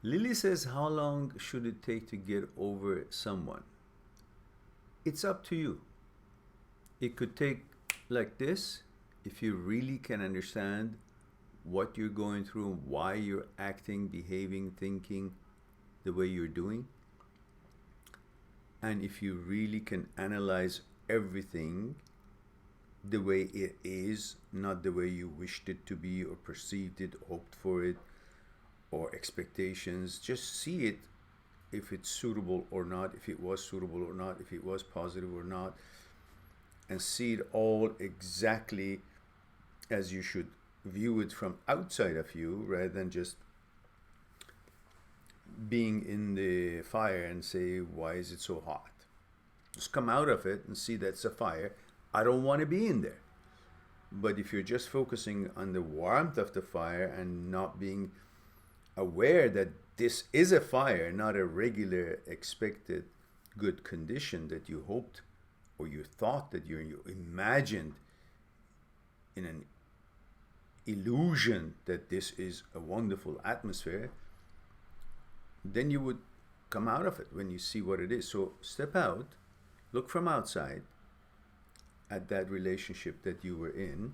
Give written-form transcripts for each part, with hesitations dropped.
Lily says, how long should it take to get over someone? It's up to you. It could take like this if you really can understand what you're going through, why you're acting, behaving, thinking the way you're doing. And if you really can analyze everything the way it is, not the way you wished it to be or perceived it, hoped for it, or expectations, just see it if it's suitable or not, if it was suitable or not, if it was positive or not, and see it all exactly as you should view it from outside of you, rather than just being in the fire and say, why is it so hot? Just come out of it and see that's a fire. I don't want to be in there. But if you're just focusing on the warmth of the fire and not being aware that this is a fire, not a regular expected good condition that you hoped or you thought that you imagined in an illusion that this is a wonderful atmosphere, then you would come out of it when you see what it is. So step out, look from outside at that relationship that you were in,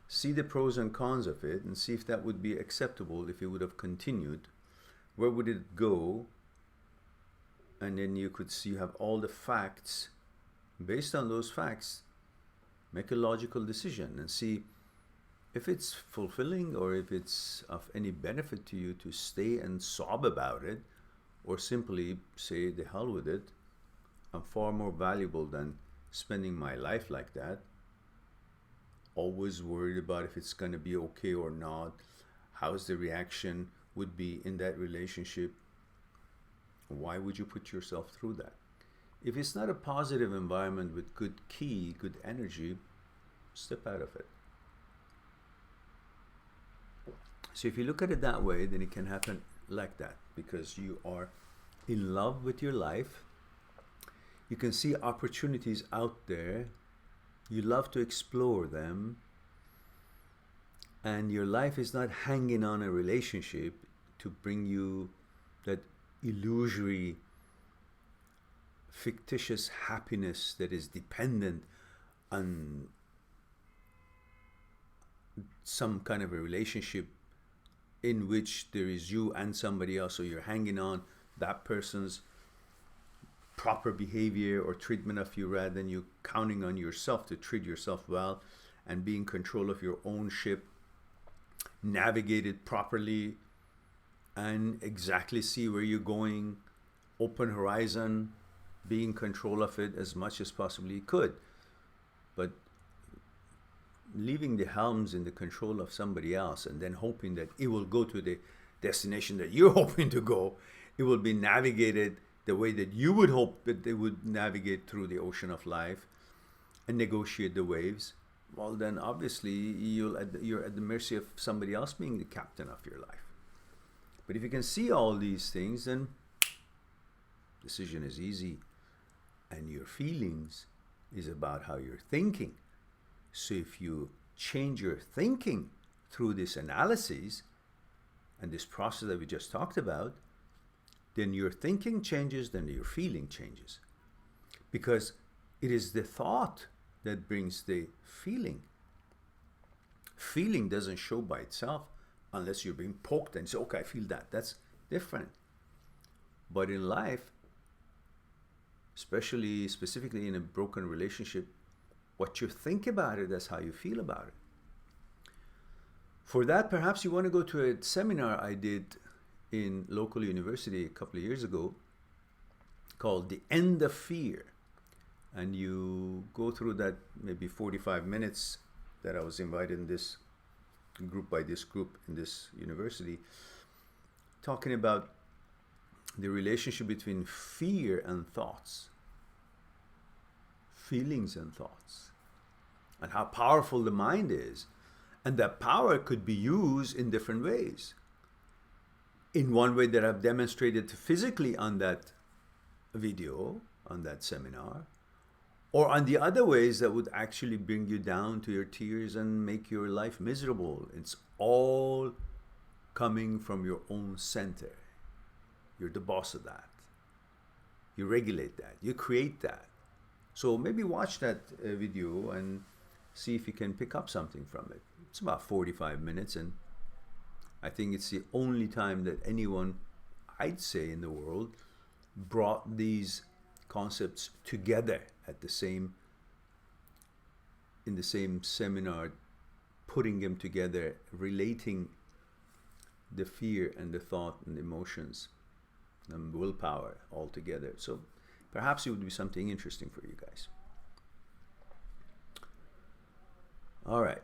see the pros and cons of it, and see if that would be acceptable if it would have continued. Where would it go? And then you could see, you have all the facts. Based on those facts, make a logical decision and see if it's fulfilling or if it's of any benefit to you to stay and sob about it, or simply say, the hell with it. I'm far more valuable than spending my life like that, always worried about if it's going to be okay or not, how's the reaction would be in that relationship. Why would you put yourself through that? If it's not a positive environment with good key, good energy, step out of it. So if you look at it that way, then it can happen like that, because you are in love with your life. You can see opportunities out there. You love to explore them. And your life is not hanging on a relationship to bring you that illusory, fictitious happiness that is dependent on some kind of a relationship in which there is you and somebody else, so you're hanging on that person's proper behavior or treatment of you, rather than you counting on yourself to treat yourself well and be in control of your own ship, navigate it properly, and exactly see where you're going, open horizon, be in control of it as much as possibly you could. But leaving the helms in the control of somebody else and then hoping that it will go to the destination that you're hoping to go, it will be navigated the way that you would hope that they would navigate through the ocean of life and negotiate the waves, well, then obviously you're at the mercy of somebody else being the captain of your life. But if you can see all these things, then decision is easy, and your feelings is about how you're thinking. So if you change your thinking through this analysis and this process that we just talked about, then your thinking changes, then your feeling changes. Because it is the thought that brings the feeling. Feeling doesn't show by itself unless you're being poked and say, okay, I feel that. That's different. But in life, specifically in a broken relationship, what you think about it, that's how you feel about it. For that, perhaps you want to go to a seminar I did in local university a couple of years ago called The End of Fear. And you go through that maybe 45 minutes that I was invited in this group by this group in this university, talking about the relationship between fear and thoughts, feelings and thoughts, and how powerful the mind is. And that power could be used in different ways. In one way that I've demonstrated physically on that video, on that seminar, or on the other ways that would actually bring you down to your tears and make your life miserable. It's all coming from your own center. You're the boss of that. You regulate that. You create that. So maybe watch that video and see if you can pick up something from it. It's about 45 minutes, and I think it's the only time that anyone, I'd say, in the world brought these concepts together at the same, in the same seminar, putting them together, relating the fear and the thought and the emotions and willpower all together. So perhaps it would be something interesting for you guys. All right.